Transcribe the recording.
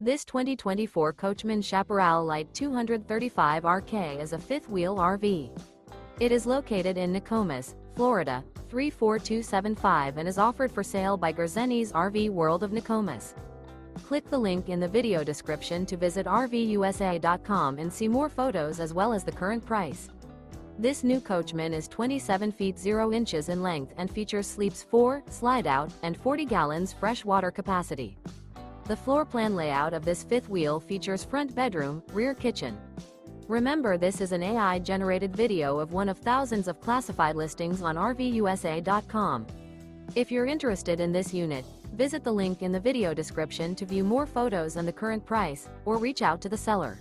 This 2024 Coachmen Chaparral Lite 235 RK is a fifth-wheel RV. It is located in Nokomis, Florida, 34275 and is offered for sale by Gerzeny's RV World of Nokomis. Click the link in the video description to visit RVUSA.com and see more photos as well as the current price. This new Coachmen is 27 feet 0 inches in length and features sleeps 4, slide-out, and 40 gallons fresh water capacity. The floor plan layout of this fifth wheel features front bedroom, rear kitchen. Remember, this is an AI-generated video of one of thousands of classified listings on RVUSA.com. If you're interested in this unit, visit the link in the video description to view more photos and the current price, or reach out to the seller.